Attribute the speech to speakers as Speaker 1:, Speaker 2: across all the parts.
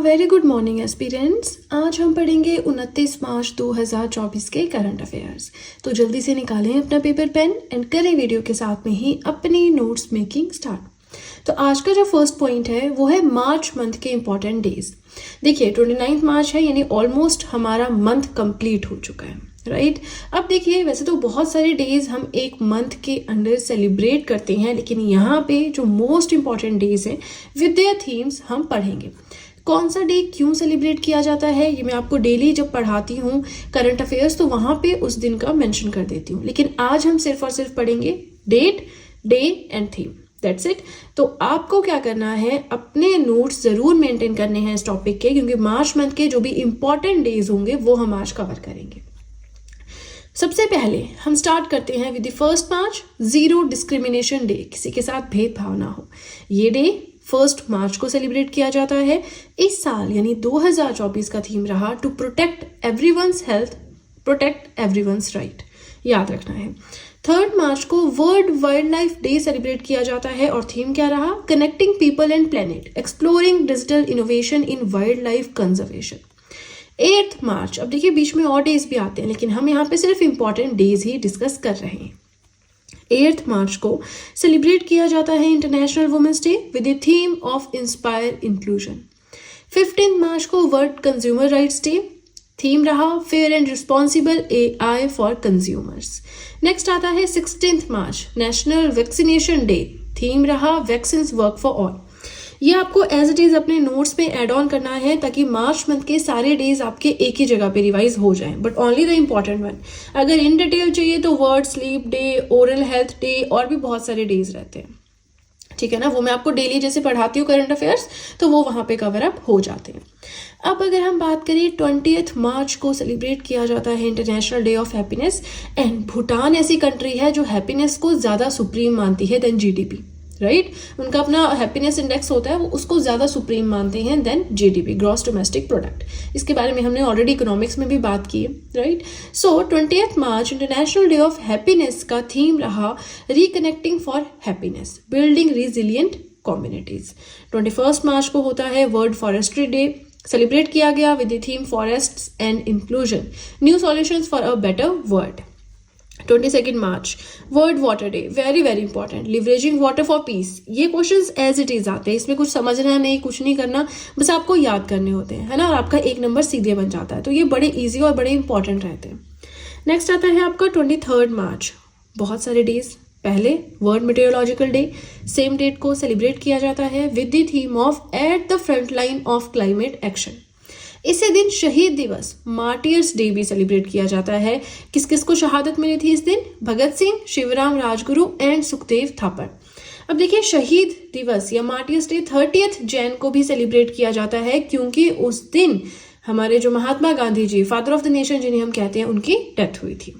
Speaker 1: Very good morning aspirants. आज हम पढ़ेंगे 29 मार्च 2024 के करंट अफेयर्स। तो जल्दी से निकालें अपना पेपर पेन एंड करें वीडियो के साथ में ही अपनी नोट्स मेकिंग स्टार्ट। तो आज का जो फर्स्ट पॉइंट है वो है मार्च मंथ के इंपॉर्टेंट डेज। देखिए 29 मार्च है, यानी ऑलमोस्ट हमारा मंथ कंप्लीट हो चुका है, राइट। अब देखिए वैसे तो बहुत सारे डेज हम एक मंथ के अंडर सेलिब्रेट करते हैं, लेकिन यहाँ पे जो मोस्ट इंपॉर्टेंट डेज हैं विद देयर थीम्स हम पढ़ेंगे। कौन सा डे क्यों सेलिब्रेट किया जाता है ये मैं आपको डेली जब पढ़ाती हूँ करंट अफेयर्स तो वहाँ पे उस दिन का मेंशन कर देती हूँ, लेकिन आज हम सिर्फ और सिर्फ पढ़ेंगे date, day and theme, that's it. तो आपको क्या करना है, अपने नोट्स जरूर मेंटेन करने हैं इस टॉपिक के, क्योंकि मार्च मंथ के जो भी इंपॉर्टेंट डेज होंगे वो हम आज कवर करेंगे। सबसे पहले हम स्टार्ट करते हैं with the first March, zero discrimination day, किसी के साथ भेदभाव ना हो। ये डे 1 मार्च को सेलिब्रेट किया जाता है। इस साल यानी 2024 का थीम रहा to protect everyone's health, protect everyone's right, याद रखना है। 3 मार्च को world wildlife day celebrate किया जाता है और थीम क्या रहा, connecting people and planet, exploring digital innovation in wildlife conservation. 8 March, अब देखिए बीच में और डेज भी आते हैं, लेकिन हम यहाँ पे सिर्फ इंपॉर्टेंट डेज ही डिस्कस कर रहे हैं। 8 मार्च को सेलिब्रेट किया जाता है international women's day with the theme of inspire inclusion. 15 March को world consumer rights day, theme रहा fair and responsible AI for consumers. Next आता है 16 March, national vaccination day, theme रहा वैक्सीन वर्क फॉर ऑल। ये आपको as it is अपने notes में add on करना है ताकि मार्च मंथ के सारे डेज आपके एक ही जगह पे रिवाइज हो जाएं, but only the important one. अगर इन डिटेल चाहिए तो word sleep day, oral health day और भी बहुत सारे डेज रहते हैं, ठीक है ना। वो मैं आपको डेली जैसे पढ़ाती हूँ करंट अफेयर्स, तो वो वहां पे कवर अप हो जाते हैं। अब अगर हम बात करें 20 मार्च को सेलिब्रेट किया जाता है international day of happiness, and Bhutan ऐसी कंट्री है जो हैप्पीनेस को ज्यादा सुप्रीम मानती है देन GDP, राइट। उनका अपना हैप्पीनेस इंडेक्स होता है, वो उसको ज्यादा सुप्रीम मानते हैं then GDP, gross domestic product. इसके बारे में हमने ऑलरेडी इकोनॉमिक्स में भी बात की है, right. So 20 March international day of happiness का थीम रहा reconnecting for happiness, building resilient communities. 21 मार्च को होता है वर्ल्ड फॉरेस्ट्री डे, सेलिब्रेट किया गया with the theme forests and inclusion, new solutions for a better world. 22 March world water day, very very important, leveraging water for piece. ये questions as it is आते हैं, इसमें कुछ समझना नहीं, कुछ नहीं करना, बस आपको याद करने होते हैं, है ना, और आपका एक नंबर सीधे बन जाता है। तो ये बड़े इजी और बड़े इंपॉर्टेंट रहते हैं। नेक्स्ट आता है आपका 23 मार्च, बहुत सारे डेज। पहले world meteorological day, same date को सेलिब्रेट किया जाता है with the theme of at the front line of climate action. इसी दिन शहीद दिवस, मार्टियर्स डे भी सेलिब्रेट किया जाता है। किस किस को शहादत मिली थी इस दिन, भगत सिंह, शिवराम राजगुरु एंड सुखदेव थापर। अब देखिए शहीद दिवस या मार्टियर्स डे 30 जैन को भी सेलिब्रेट किया जाता है, क्योंकि उस दिन हमारे जो Mahatma Gandhi ji, father of the nation जिन्हें हम कहते हैं, उनकी डेथ हुई थी,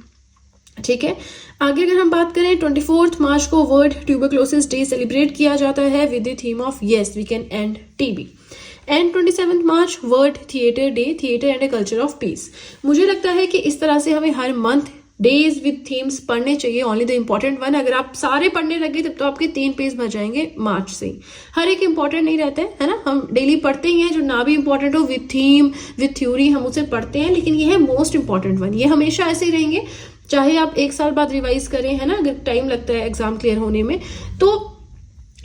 Speaker 1: ठीक है। आगे अगर हम बात करें 24 मार्च को वर्ल्ड ट्यूबरक्लोसिस डे सेलिब्रेट किया जाता है with the theme of yes we can end TB। And 27 March world theatre day, theatre and a culture of peace. मुझे लगता है कि इस तरह से हमें हर मंथ डेज विद थीम्स पढ़ने चाहिए, ओनली द इंपॉर्टेंट वन। अगर आप सारे पढ़ने लगे तब तो आपके 3 पेज भर जाएंगे मार्च से ही। हर एक इंपॉर्टेंट नहीं रहते है ना, हम डेली पढ़ते ही हैं, जो ना भी इंपॉर्टेंट हो विद थीम विद थ्योरी हम उसे पढ़ते हैं, लेकिन ये है मोस्ट इंपॉर्टेंट वन। ये हमेशा ऐसे ही रहेंगे, चाहे आप 1 साल बाद रिवाइज करें, है ना, अगर टाइम लगता है एग्जाम क्लियर होने में, तो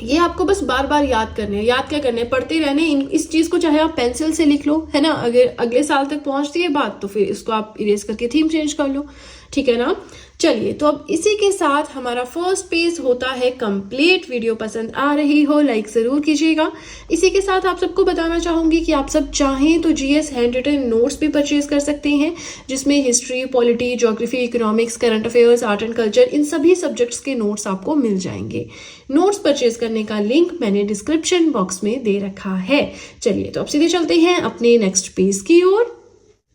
Speaker 1: ये आपको बस बार बार याद करने हैं। याद क्या करने हैं, पढ़ते रहने। इस चीज को चाहे आप पेंसिल से लिख लो, है ना, अगर अगले साल तक पहुंचती है बात तो फिर इसको आप इरेज करके थीम चेंज कर लो, ठीक है ना। चलिए, तो अब इसी के साथ हमारा फर्स्ट पेज होता है कंप्लीट। वीडियो पसंद आ रही हो लाइक जरूर कीजिएगा। इसी के साथ आप सबको बताना चाहूंगी कि आप सब चाहें तो GS हैंड रिटन नोट्स भी परचेज कर सकते हैं, जिसमें history, polity, geography, economics, current affairs, art and culture, इन सभी सब्जेक्ट्स के नोट्स आपको मिल जाएंगे। नोट्स परचेज करने का लिंक मैंने डिस्क्रिप्शन बॉक्स में दे रखा है। चलिए, तो अब सीधे चलते हैं अपने नेक्स्ट पेज की ओर।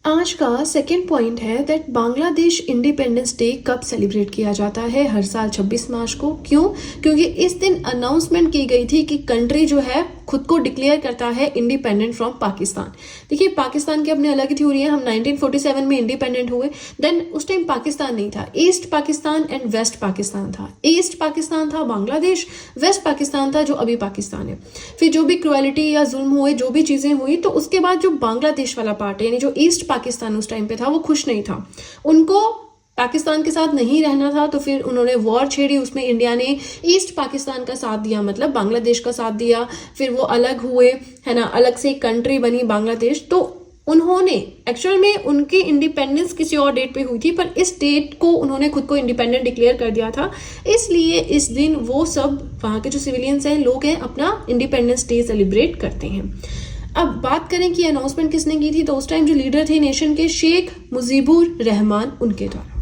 Speaker 1: आज का सेकेंड पॉइंट है दैट बांग्लादेश इंडिपेंडेंस डे कब सेलिब्रेट किया जाता है, हर साल 26 मार्च को। क्यों? क्योंकि इस दिन अनाउंसमेंट की गई थी कि कंट्री जो है खुद को डिक्लेयर करता है इंडिपेंडेंट फ्रॉम पाकिस्तान। देखिए पाकिस्तान की अपने अलग थ्योरी है, हम 1947 में इंडिपेंडेंट हुए, देन उस टाइम पाकिस्तान नहीं था, east Pakistan and west Pakistan था। ईस्ट पाकिस्तान था बांग्लादेश, वेस्ट पाकिस्तान था जो अभी पाकिस्तान है। फिर जो भी क्रुएलिटी या जुल्म हुए, जो भी चीजें हुई, तो उसके बाद जो बांग्लादेश वाला पार्ट है यानी जो ईस्ट पाकिस्तान उस टाइम पे था वो खुश नहीं था, उनको पाकिस्तान के साथ नहीं रहना था, तो फिर उन्होंने वॉर छेड़ी, उसमें इंडिया ने ईस्ट पाकिस्तान का साथ दिया, मतलब बांग्लादेश का साथ दिया। फिर वो अलग हुए, है ना, अलग से एक कंट्री बनी बांग्लादेश। तो उन्होंने एक्चुअल में उनकी इंडिपेंडेंस किसी और डेट पे हुई थी, पर इस डेट को उन्होंने खुद को इंडिपेंडेंट डिक्लेयर कर दिया था, इसलिए इस दिन वो सब वहाँ के जो सिविलियंस हैं, लोग हैं, अपना इंडिपेंडेंस डे सेलिब्रेट करते हैं। अब बात करें कि अनाउंसमेंट किसने की थी, तो उस टाइम जो लीडर थे नेशन के, शेख मुजीबुर रहमान, उनके द्वारा।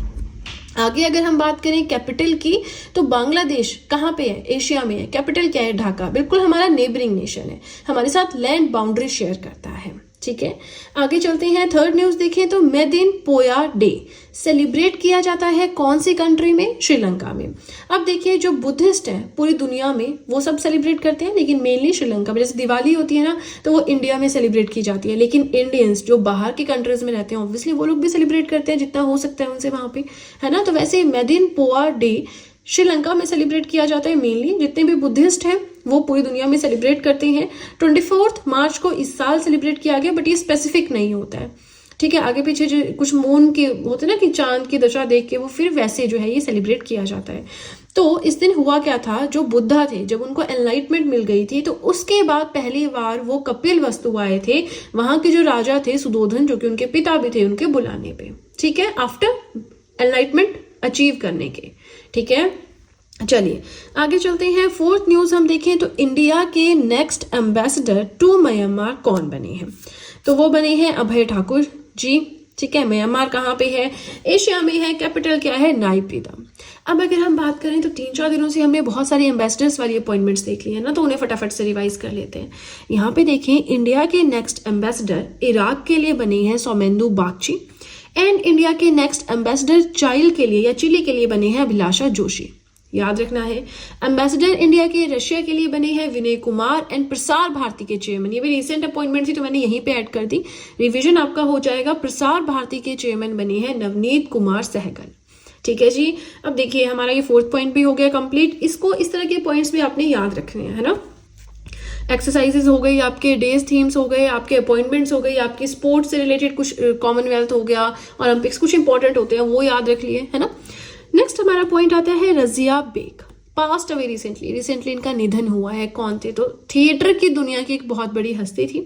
Speaker 1: आगे अगर हम बात करें कैपिटल की, तो बांग्लादेश कहाँ पे है, एशिया में है, कैपिटल क्या है, ढाका, बिल्कुल हमारा नेबरिंग नेशन है, हमारे साथ लैंड बाउंड्री शेयर करता है। ठीक है, आगे चलते हैं। थर्ड न्यूज देखें तो मेदिन पोया डे सेलिब्रेट किया जाता है कौन सी कंट्री में, श्रीलंका में। अब देखिए जो बुद्धिस्ट हैं पूरी दुनिया में वो सब सेलिब्रेट करते हैं, लेकिन मेनली श्रीलंका में, जैसे दिवाली होती है ना, तो वो इंडिया में सेलिब्रेट की जाती है, लेकिन इंडियंस जो बाहर की कंट्रीज में रहते हैं ऑब्वियसली वो लोग भी सेलिब्रेट करते हैं जितना हो सकता है उनसे वहां पे, है ना। तो वैसे मेदिन पोया डे श्रीलंका में सेलिब्रेट किया जाता है, मेनली जितने भी बुद्धिस्ट हैं वो पूरी दुनिया में सेलिब्रेट करते हैं। 24 मार्च को इस साल सेलिब्रेट किया गया, बट ये स्पेसिफिक नहीं होता है। ठीक है, आगे पीछे जो कुछ मून के होते हैं ना कि चांद की दशा देख के वो फिर वैसे जो है ये सेलिब्रेट किया जाता है। तो इस दिन हुआ क्या था, जो बुद्धा थे जब उनको एनलाइटमेंट मिल गई थी, तो उसके बाद पहली बार वो कपिल वस्तु आए थे, वहां के जो राजा थे सुदोधन, जो कि उनके पिता भी थे, उनके बुलाने पे। ठीक है, आफ्टर एनलाइटमेंट अचीव करने के। ठीक है, चलिए आगे चलते हैं। फोर्थ न्यूज हम देखें तो इंडिया के नेक्स्ट एम्बेसडर टू म्यांमार कौन बने हैं, तो वो बने हैं अभय ठाकुर जी। ठीक है, म्यांमार कहाँ पे है, एशिया में है, कैपिटल क्या है, नाइपीदा। अब अगर हम बात करें तो 3-4 दिनों से हमने बहुत सारी एम्बेसडर्स वाली अपॉइंटमेंट्स देख ली है ना, तो उन्हें फटाफट से रिवाइज कर लेते हैं। यहाँ पे देखें इंडिया के नेक्स्ट एम्बेसडर इराक के लिए बने हैं सौमेंदु बागची, एंड इंडिया के नेक्स्ट एम्बेसडर चाइल के लिए या चिली के लिए बने हैं अभिलाषा जोशी। याद रखना है, एम्बेसडर इंडिया के रशिया के लिए बने हैं विनय कुमार, एंड प्रसार भारती के चेयरमैन, ये भी रिसेंट अपॉइंटमेंट थी तो मैंने यहीं पे ऐड कर दी, रिवीजन आपका हो जाएगा। प्रसार भारती के चेयरमैन बने हैं नवनीत कुमार सहगल। ठीक है जी, अब देखिए हमारा ये फोर्थ पॉइंट भी हो गया कंप्लीट। इसको इस तरह के पॉइंट्स भी आपने याद रखने हैं, है ना। एक्सरसाइजेज हो गई, आपके डेज थीम्स हो गए, आपके अपॉइंटमेंट्स हो गई, आपके स्पोर्ट्स से रिलेटेड कुछ, कॉमनवेल्थ हो गया, ओलंपिक्स कुछ इंपॉर्टेंट होते हैं वो याद रख लिए, है ना। नेक्स्ट हमारा पॉइंट आता है Razia Beg, passed away recently इनका निधन हुआ है। कौन थे, तो थिएटर की दुनिया की एक बहुत बड़ी हस्ती थी,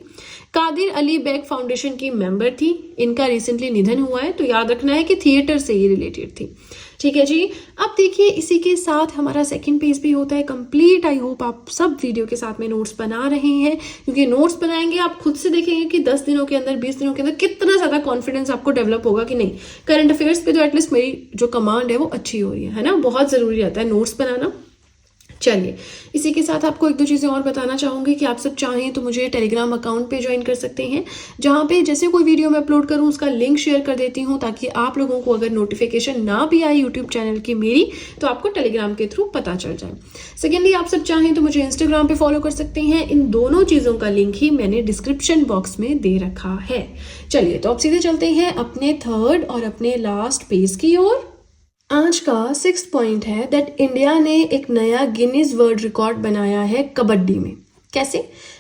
Speaker 1: कादिर अली बेग फाउंडेशन की मेंबर थी, इनका रिसेंटली निधन हुआ है, तो याद रखना है कि थिएटर से ही रिलेटेड थी। ठीक है जी, अब देखिए इसी के साथ हमारा सेकंड पेज भी होता है कंप्लीट। आई होप आप सब वीडियो के साथ में नोट्स बना रहे हैं, क्योंकि नोट्स बनाएंगे आप खुद से देखेंगे कि 10 दिनों के अंदर 20 दिनों के अंदर कितना ज्यादा कॉन्फिडेंस आपको डेवलप होगा कि नहीं। करंट अफेयर्स पे तो एटलीस्ट मेरी जो कमांड है वो अच्छी हो रही है ना, बहुत जरूरी रहता है नोट्स बनाना। चलिए इसी के साथ आपको 1-2 चीज़ें और बताना चाहूँगी कि आप सब चाहें तो मुझे टेलीग्राम अकाउंट पे ज्वाइन कर सकते हैं, जहाँ पे जैसे कोई वीडियो मैं अपलोड करूँ उसका लिंक शेयर कर देती हूँ, ताकि आप लोगों को अगर नोटिफिकेशन ना भी आए यूट्यूब चैनल की मेरी, तो आपको टेलीग्राम के थ्रू पता चल जाए। सेकेंडली आप सब चाहें तो मुझे इंस्टाग्राम पे फॉलो कर सकते हैं, इन दोनों चीज़ों का लिंक ही मैंने डिस्क्रिप्शन बॉक्स में दे रखा है। चलिए तो अब सीधे चलते हैं अपने थर्ड और अपने लास्ट पेज की ओर। आज का 6th पॉइंट है दैट इंडिया ने एक नया गिनीज वर्ल्ड रिकॉर्ड बनाया है कबड्डी में। कैसे,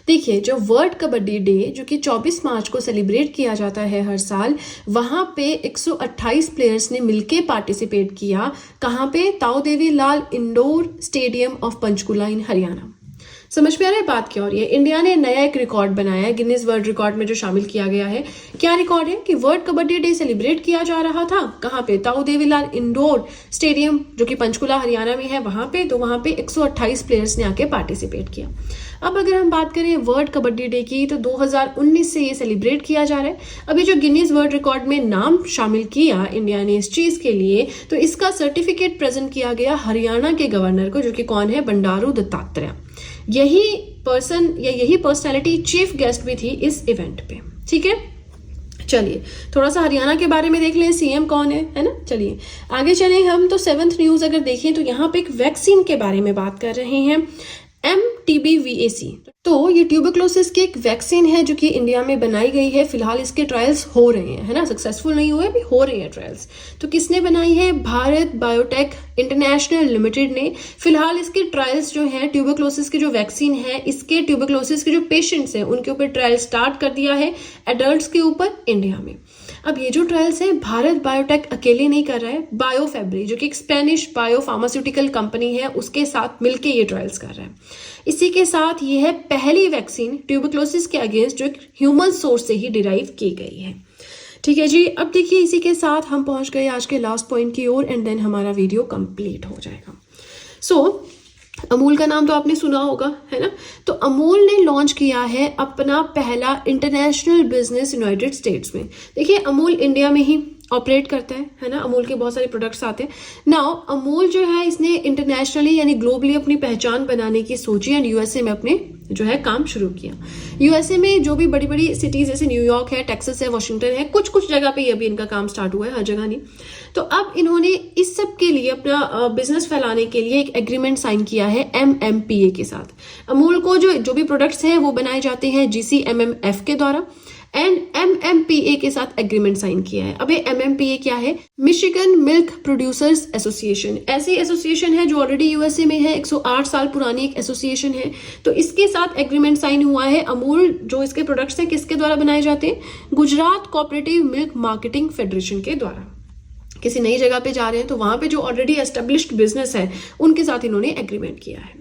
Speaker 1: देखिए जो वर्ल्ड कबड्डी डे जो कि 24 मार्च को सेलिब्रेट किया जाता है हर साल, वहां पे 128 प्लेयर्स ने मिलके पार्टिसिपेट किया। कहाँ पे, Tau Devi Lal indoor stadium of Panchkula इन हरियाणा। समझ में आ रहा है बात क्या हो रही है। इंडिया ने नया एक रिकॉर्ड बनाया है गिनीज वर्ल्ड रिकॉर्ड में, जो शामिल किया गया है। क्या रिकॉर्ड है कि वर्ल्ड कबड्डी डे सेलिब्रेट किया जा रहा था कहाँ पे, ताऊ देवीलाल इंडोर स्टेडियम जो कि पंचकुला हरियाणा में है वहां पे। तो वहां पे 128 प्लेयर्स ने आके पार्टिसिपेट किया। अब अगर हम बात करें वर्ल्ड कबड्डी डे की, तो 2019 से ये सेलिब्रेट किया जा रहा है। अभी जो गिनीज वर्ल्ड रिकॉर्ड में नाम शामिल किया इंडिया ने इस चीज के लिए, तो इसका सर्टिफिकेट प्रेजेंट किया गया हरियाणा के गवर्नर को, जो कि कौन है, बंडारू दत्तात्रेय। यही पर्सन या यही पर्सनैलिटी चीफ गेस्ट भी थी इस इवेंट पे। ठीक है, चलिए थोड़ा सा हरियाणा के बारे में देख लें, सीएम कौन है ना। चलिए आगे चलें हम, तो 7th न्यूज अगर देखें तो यहाँ पे एक वैक्सीन के बारे में बात कर रहे हैं, MTBVAC। तो ये ट्यूबरक्लोसिस की एक वैक्सीन है जो कि इंडिया में बनाई गई है। फिलहाल इसके ट्रायल्स हो रहे हैं, है ना, सक्सेसफुल नहीं हुए, अभी हो रहे हैं ट्रायल्स। तो किसने बनाई है? भारत बायोटेक इंटरनेशनल लिमिटेड ने। फिलहाल इसके ट्रायल्स जो हैं, ट्यूबरक्लोसिस की जो वैक्सीन है, इसके ट्यूबरक्लोसिस के जो पेशेंट्स हैं उनके ऊपर ट्रायल स्टार्ट कर दिया है, एडल्ट्स के ऊपर इंडिया में। अब ये जो ट्रायल्स है भारत बायोटेक अकेले नहीं कर रहा है, बायोफैब्री जो कि एक स्पेनिश बायो फार्मास्यूटिकल कंपनी है उसके साथ मिलकर ये ट्रायल्स कर रहा है। इसी के साथ ये है पहली वैक्सीन ट्यूबरक्लोसिस के अगेंस्ट जो एक ह्यूमन सोर्स से ही डिराइव की गई है। ठीक है जी, अब देखिए इसी के साथ हम पहुंच गए आज के लास्ट पॉइंट की ओर एंड देन हमारा वीडियो कंप्लीट हो जाएगा। सो अमूल का नाम तो आपने सुना होगा, है ना। तो अमूल ने लॉन्च किया है अपना पहला इंटरनेशनल बिजनेस यूनाइटेड स्टेट्स में। देखिए अमूल इंडिया में ही ऑपरेट करता है ना, अमूल के बहुत सारे प्रोडक्ट्स आते हैं। नाउ अमूल जो है इसने इंटरनेशनली यानी ग्लोबली अपनी पहचान बनाने की सोची एंड यूएसए में अपने जो है काम शुरू किया। यूएसए में जो भी बड़ी बड़ी सिटीज जैसे न्यूयॉर्क है, टेक्सास है, वाशिंगटन है, कुछ कुछ जगह पे अभी इनका काम स्टार्ट हुआ है, हर जगह नहीं। तो अब इन्होंने इस सब के लिए अपना बिजनेस फैलाने के लिए एक एग्रीमेंट साइन किया है MMPA के साथ। अमूल को जो भी प्रोडक्ट्स हैं वो बनाए जाते हैं GCMMF के द्वारा एंड MMPA के साथ एग्रीमेंट साइन किया है। अब ये MMPA क्या है? Michigan milk producers association. ऐसी एसोसिएशन है जो ऑलरेडी यूएसए में है, 108 साल पुरानी एक एसोसिएशन है। तो इसके साथ एग्रीमेंट साइन हुआ है। अमूल जो इसके प्रोडक्ट्स हैं किसके द्वारा बनाए जाते हैं? Gujarat cooperative milk marketing federation के द्वारा। किसी नई जगह पे जा रहे हैं तो वहां पे जो ऑलरेडी एस्टेब्लिश्ड बिजनेस है उनके साथ इन्होंने एग्रीमेंट किया है।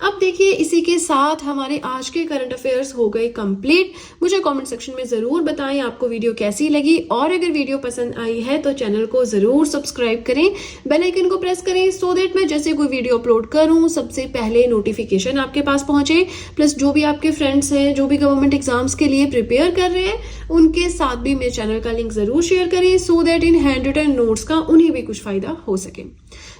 Speaker 1: अब देखिए इसी के साथ हमारे आज के करंट अफेयर्स हो गए कंप्लीट। मुझे कमेंट सेक्शन में जरूर बताएं आपको वीडियो कैसी लगी, और अगर वीडियो पसंद आई है तो चैनल को जरूर सब्सक्राइब करें, बेल आइकन को प्रेस करें सो दैट मैं जैसे कोई वीडियो अपलोड करूं सबसे पहले नोटिफिकेशन आपके पास पहुंचे। प्लस जो भी आपके फ्रेंड्स हैं जो भी गवर्नमेंट एग्जाम्स के लिए प्रिपेयर कर रहे हैं उनके साथ भी मेरे चैनल का लिंक जरूर शेयर करें so that in hand written notes का उन्हें भी कुछ फायदा हो सके।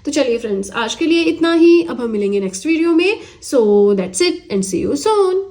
Speaker 1: तो चलिए फ्रेंड्स, आज के लिए इतना ही। अब हम मिलेंगे नेक्स्ट वीडियो में। So that's it and see you soon.